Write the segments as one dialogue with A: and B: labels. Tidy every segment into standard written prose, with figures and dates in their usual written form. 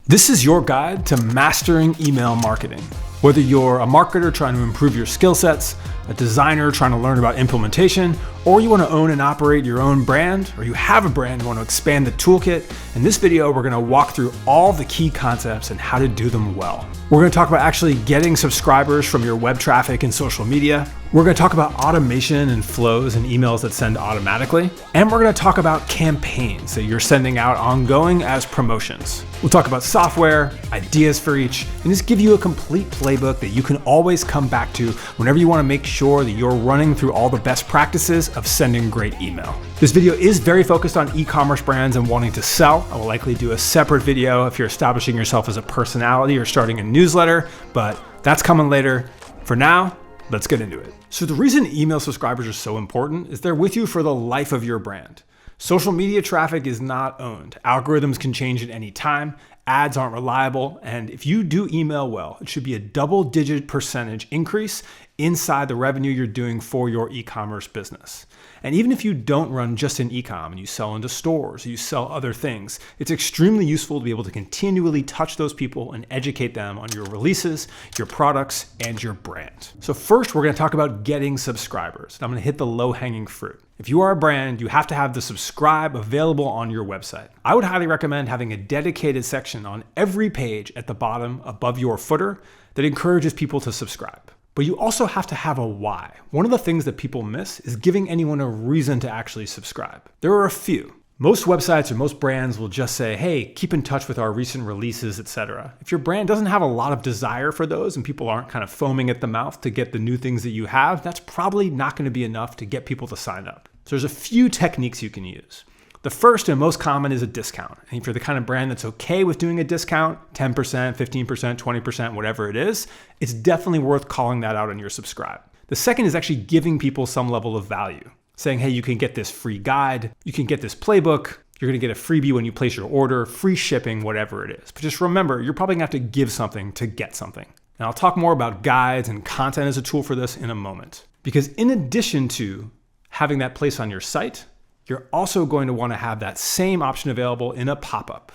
A: This is your guide to mastering email marketing. Whether you're a marketer trying to improve your skill sets, a designer trying to learn about implementation, or you want to own and operate your own brand, or you have a brand and want to expand the toolkit, in this video, we're going to walk through all the key concepts and how to do them well. We're going to talk about actually getting subscribers from your web traffic and social media. We're going to talk about automation and flows and emails that send automatically. And we're going to talk about campaigns that you're sending out ongoing as promotions. We'll talk about software, ideas for each, and just give you a complete playbook that you can always come back to whenever you want to make sure that you're running through all the best practices of sending great email. This video is very focused on e-commerce brands and wanting to sell. I will likely do a separate video if you're establishing yourself as a personality or starting a newsletter, but that's coming later. For now, let's get into it. So the reason email subscribers are so important is they're with you for the life of your brand. Social media traffic is not owned. Algorithms can change at any time. Ads aren't reliable. And if you do email well, it should be a double-digit percentage increase inside the revenue you're doing for your e-commerce business. And even if you don't run just in e-com and you sell into stores, or you sell other things, it's extremely useful to be able to continually touch those people and educate them on your releases, your products, and your brand. So first, we're going to talk about getting subscribers. I'm going to hit the low-hanging fruit. If you are a brand, you have to have the subscribe available on your website. I would highly recommend having a dedicated section on every page at the bottom above your footer that encourages people to subscribe. But you also have to have a why. One of the things that people miss is giving anyone a reason to actually subscribe. There are a few. Most websites or most brands will just say, hey, keep in touch with our recent releases, etc. If your brand doesn't have a lot of desire for those and people aren't kind of foaming at the mouth to get the new things that you have, that's probably not going to be enough to get people to sign up. So there's a few techniques you can use. The first and most common is a discount. And if you're the kind of brand that's okay with doing a discount, 10%, 15%, 20%, whatever it is, it's definitely worth calling that out on your subscribe. The second is actually giving people some level of value. Saying, hey, you can get this free guide, you can get this playbook, you're gonna get a freebie when you place your order, free shipping, whatever it is. But just remember, you're probably gonna have to give something to get something. And I'll talk more about guides and content as a tool for this in a moment. Because in addition to having that place on your site, you're also going to want to have that same option available in a pop-up.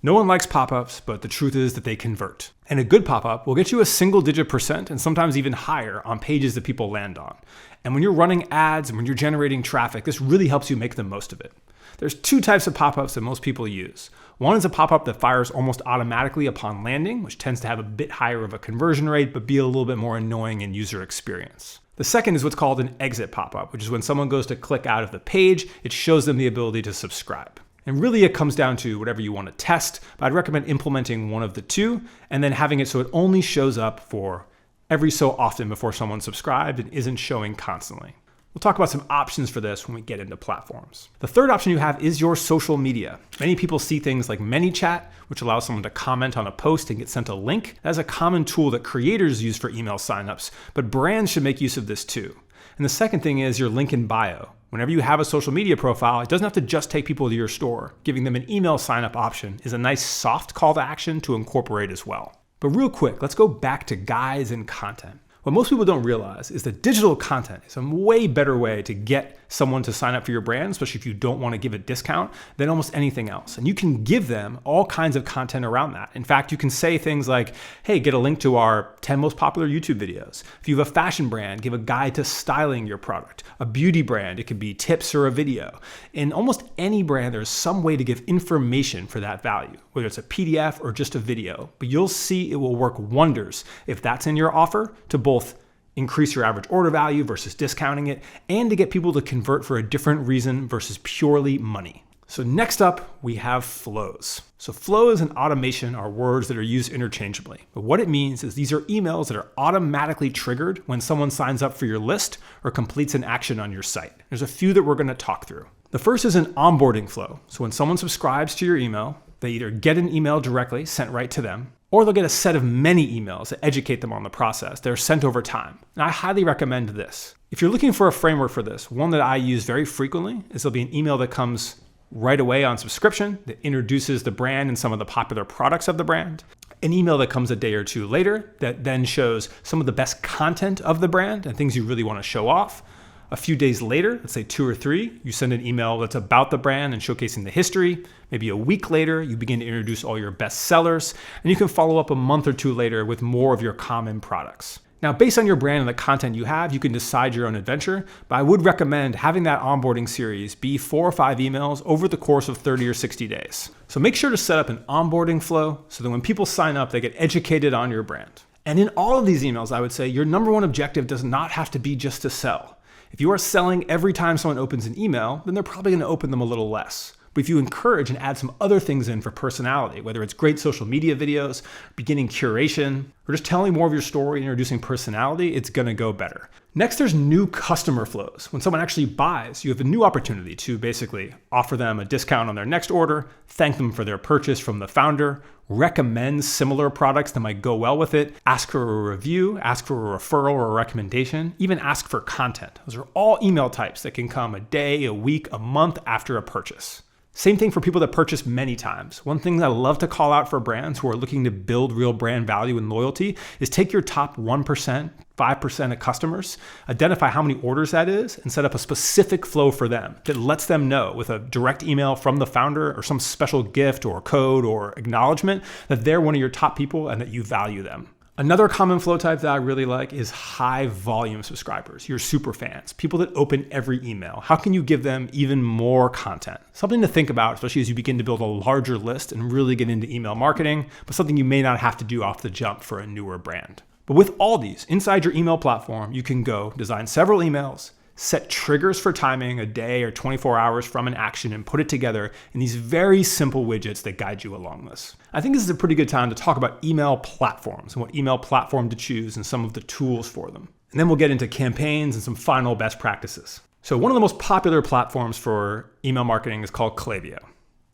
A: No one likes pop-ups, but the truth is that they convert. And a good pop-up will get you a single-digit percent and sometimes even higher on pages that people land on. And when you're running ads and when you're generating traffic, this really helps you make the most of it. There's two types of pop-ups that most people use. One is a pop-up that fires almost automatically upon landing, which tends to have a bit higher of a conversion rate, but be a little bit more annoying in user experience. The second is what's called an exit pop-up, which is when someone goes to click out of the page, it shows them the ability to subscribe. And really it comes down to whatever you want to test, but I'd recommend implementing one of the two and then having it so it only shows up for every so often before someone's subscribed and isn't showing constantly. We'll talk about some options for this when we get into platforms. The third option you have is your social media. Many people see things like ManyChat, which allows someone to comment on a post and get sent a link. That's a common tool that creators use for email signups, but brands should make use of this too. And the second thing is your link in bio. Whenever you have a social media profile, it doesn't have to just take people to your store. Giving them an email signup option is a nice soft call to action to incorporate as well. But real quick, let's go back to guides and content. What most people don't realize is that digital content is a way better way to get someone to sign up for your brand, especially if you don't want to give a discount, than almost anything else. And you can give them all kinds of content around that. In fact, you can say things like, hey, get a link to our 10 most popular YouTube videos. If you have a fashion brand, give a guide to styling your product. A beauty brand, it could be tips or a video. In almost any brand, there's some way to give information for that value, whether it's a PDF or just a video. But you'll see it will work wonders if that's in your offer to both increase your average order value versus discounting it, and to get people to convert for a different reason versus purely money. So next up, we have flows. So flows and automation are words that are used interchangeably. But what it means is these are emails that are automatically triggered when someone signs up for your list or completes an action on your site. There's a few that we're going to talk through. The first is an onboarding flow. So when someone subscribes to your email, they either get an email directly sent right to them, or they'll get a set of many emails that educate them on the process. They're sent over time. And I highly recommend this. If you're looking for a framework for this, one that I use very frequently is there'll be an email that comes right away on subscription that introduces the brand and some of the popular products of the brand. An email that comes a day or two later that then shows some of the best content of the brand and things you really want to show off. A few days later, let's say 2 or 3, you send an email that's about the brand and showcasing the history. Maybe a week later, you begin to introduce all your best sellers, and you can follow up a month or 2 later with more of your common products. Now, based on your brand and the content you have, you can decide your own adventure, but I would recommend having that onboarding series be 4 or 5 emails over the course of 30 or 60 days. So make sure to set up an onboarding flow so that when people sign up, they get educated on your brand. And in all of these emails, I would say your number one objective does not have to be just to sell. If you are selling every time someone opens an email, then they're probably going to open them a little less. But if you encourage and add some other things in for personality, whether it's great social media videos, beginning curation, or just telling more of your story and introducing personality, it's going to go better. Next, there's new customer flows. When someone actually buys, you have a new opportunity to basically offer them a discount on their next order, thank them for their purchase from the founder, recommend similar products that might go well with it, ask for a review, ask for a referral or a recommendation, even ask for content. Those are all email types that can come a day, a week, a month after a purchase. Same thing for people that purchase many times. One thing that I love to call out for brands who are looking to build real brand value and loyalty is take your top 1%, 5% of customers, identify how many orders that is, and set up a specific flow for them that lets them know with a direct email from the founder or some special gift or code or acknowledgement that they're one of your top people and that you value them. Another common flow type that I really like is high volume subscribers, your super fans, people that open every email. How can you give them even more content? Something to think about, especially as you begin to build a larger list and really get into email marketing, but something you may not have to do off the jump for a newer brand. But with all these, inside your email platform, you can go design several emails, set triggers for timing a day or 24 hours from an action and put it together in these very simple widgets that guide you along this. I think this is a pretty good time to talk about email platforms and what email platform to choose and some of the tools for them. And then we'll get into campaigns and some final best practices. So one of the most popular platforms for email marketing is called Klaviyo.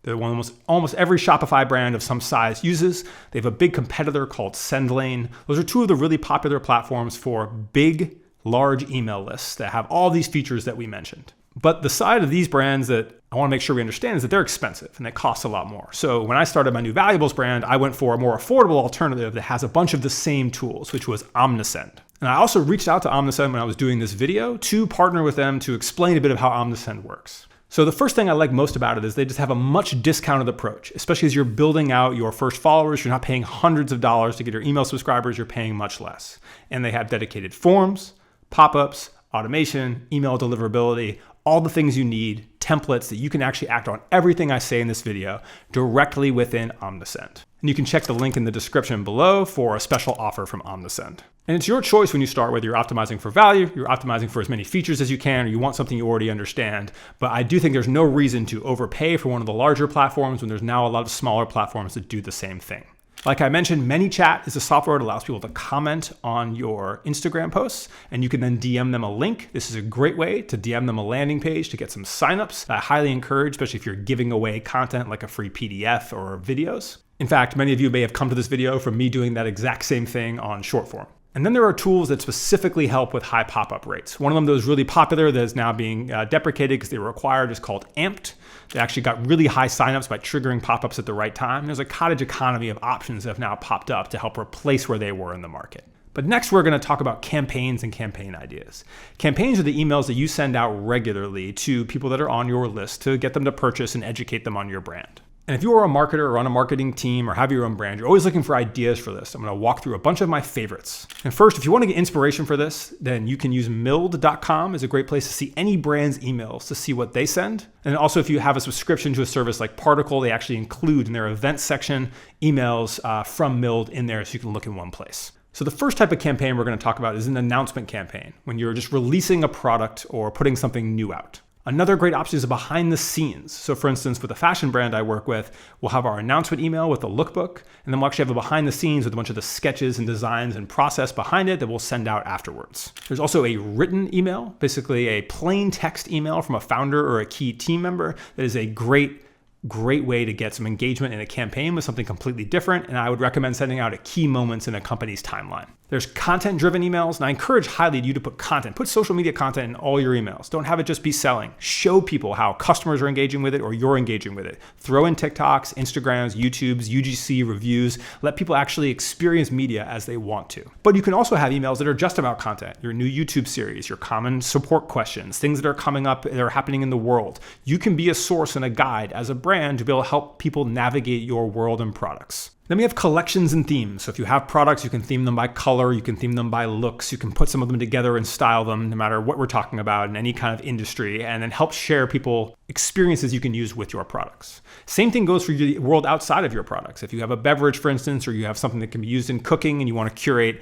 A: The one almost every Shopify brand of some size uses. They have a big competitor called SendLane. Those are 2 of the really popular platforms for big, large email lists that have all these features that we mentioned. But the side of these brands that I want to make sure we understand is that they're expensive and they cost a lot more. So when I started my new valuables brand, I went for a more affordable alternative that has a bunch of the same tools, which was Omnisend. And I also reached out to Omnisend when I was doing this video to partner with them to explain a bit of how Omnisend works. So the first thing I like most about it is they just have a much discounted approach, especially as you're building out your first followers. You're not paying hundreds of dollars to get your email subscribers. You're paying much less. And they have dedicated forms, pop-ups, automation, email deliverability, all the things you need, templates that you can actually act on everything I say in this video directly within Omnisend. And you can check the link in the description below for a special offer from Omnisend. And it's your choice when you start, whether you're optimizing for value, you're optimizing for as many features as you can, or you want something you already understand. But I do think there's no reason to overpay for one of the larger platforms when there's now a lot of smaller platforms that do the same thing. Like I mentioned, ManyChat is a software that allows people to comment on your Instagram posts, and you can then DM them a link. This is a great way to DM them a landing page to get some signups. I highly encourage, especially if you're giving away content like a free PDF or videos. In fact, many of you may have come to this video from me doing that exact same thing on short form. And then there are tools that specifically help with high pop-up rates. One of them that was really popular that is now being deprecated because they were required is called Amped. They actually got really high signups by triggering pop-ups at the right time. There's a cottage economy of options that have now popped up to help replace where they were in the market. But next, we're going to talk about campaigns and campaign ideas. Campaigns are the emails that you send out regularly to people that are on your list to get them to purchase and educate them on your brand. And if you are a marketer or on a marketing team or have your own brand, you're always looking for ideas for this. I'm going to walk through a bunch of my favorites. And first, if you want to get inspiration for this, then you can use mild.com as a great place to see any brand's emails to see what they send. And also, if you have a subscription to a service like Particle, they actually include in their events section emails from Mild in there so you can look in one place. So the first type of campaign we're going to talk about is an announcement campaign, when you're just releasing a product or putting something new out. Another great option is behind the scenes. So for instance, with a fashion brand I work with, we'll have our announcement email with a lookbook, and then we'll actually have a behind the scenes with a bunch of the sketches and designs and process behind it that we'll send out afterwards. There's also a written email, basically a plain text email from a founder or a key team member that is a great great way to get some engagement in a campaign with something completely different, and I would recommend sending out at key moments in a company's timeline. There's content-driven emails, and I encourage highly you to put content. Put social media content in all your emails. Don't have it just be selling. Show people how customers are engaging with it or you're engaging with it. Throw in TikToks, Instagrams, YouTubes, UGC reviews. Let people actually experience media as they want to. But you can also have emails that are just about content, your new YouTube series, your common support questions, things that are coming up that are happening in the world. You can be a source and a guide as a brand to be able to help people navigate your world and products. Then we have collections and themes. So if you have products, you can theme them by color, you can theme them by looks, you can put some of them together and style them no matter what we're talking about in any kind of industry, and then help share people experiences you can use with your products. Same thing goes for the world outside of your products. If you have a beverage, for instance, or you have something that can be used in cooking and you want to curate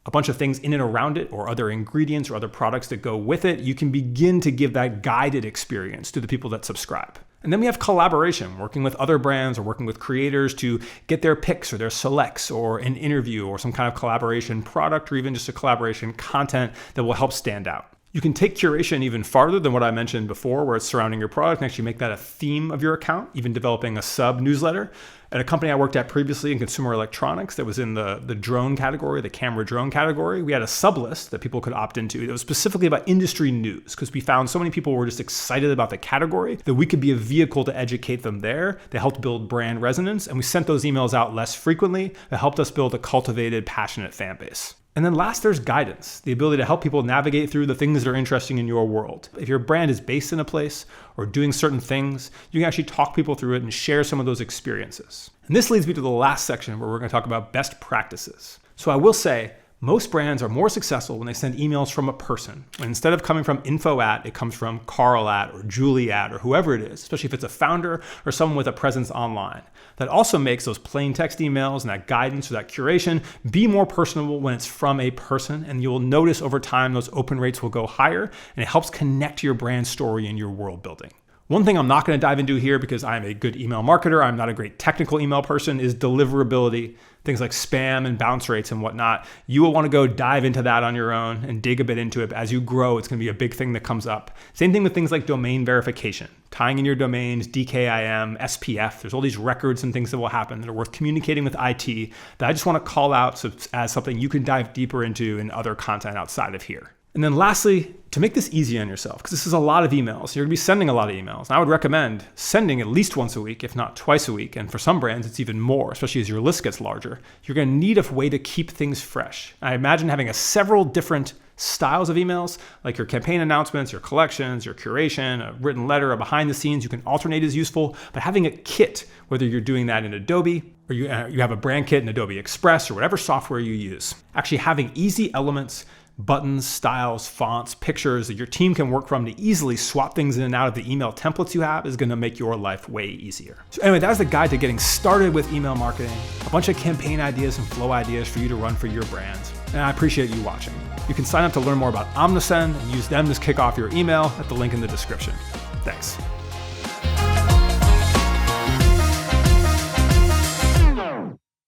A: a bunch of things in and around it or other ingredients or other products that go with it, you can begin to give that guided experience to the people that subscribe. And then we have collaboration, working with other brands or working with creators to get their picks or their selects or an interview or some kind of collaboration product or even just a collaboration content that will help stand out. You can take curation even farther than what I mentioned before, where it's surrounding your product, and actually make that a theme of your account, even developing a sub-newsletter. At a company I worked at previously in consumer electronics that was in the drone category, the camera drone category, we had a sub-list that people could opt into. It was specifically about industry news because we found so many people were just excited about the category that we could be a vehicle to educate them there. They helped build brand resonance, and we sent those emails out less frequently. That helped us build a cultivated, passionate fan base. And then last, there's guidance, the ability to help people navigate through the things that are interesting in your world. If your brand is based in a place or doing certain things, you can actually talk people through it and share some of those experiences. And this leads me to the last section where we're going to talk about best practices. So I will say, most brands are more successful when they send emails from a person. And instead of coming from info at, it comes from Carl at or Julie at or whoever it is, especially if it's a founder or someone with a presence online. That also makes those plain text emails and that guidance or that curation be more personable when it's from a person. And you'll notice over time those open rates will go higher, and it helps connect your brand story and your world building. One thing I'm not going to dive into here because I'm a good email marketer, I'm not a great technical email person, is deliverability, things like spam and bounce rates and whatnot. You will want to go dive into that on your own and dig a bit into it. But as you grow, it's going to be a big thing that comes up. Same thing with things like domain verification, tying in your domains, DKIM, SPF. There's all these records and things that will happen that are worth communicating with IT that I just want to call out as something you can dive deeper into in other content outside of here. And then lastly, to make this easy on yourself, because this is a lot of emails, you're going to be sending a lot of emails. And I would recommend sending at least once a week, if not twice a week. And for some brands, it's even more, especially as your list gets larger. You're going to need a way to keep things fresh. I imagine having several different styles of emails, like your campaign announcements, your collections, your curation, a written letter, a behind the scenes, you can alternate is useful. But having a kit, whether you're doing that in Adobe or you have a brand kit in Adobe Express or whatever software you use, actually having easy elements, buttons, styles, fonts, pictures that your team can work from to easily swap things in and out of the email templates you have is going to make your life way easier. So anyway, that was the guide to getting started with email marketing, a bunch of campaign ideas and flow ideas for you to run for your brands. And I appreciate you watching. You can sign up to learn more about Omnisend and use them to kick off your email at the link in the description. Thanks.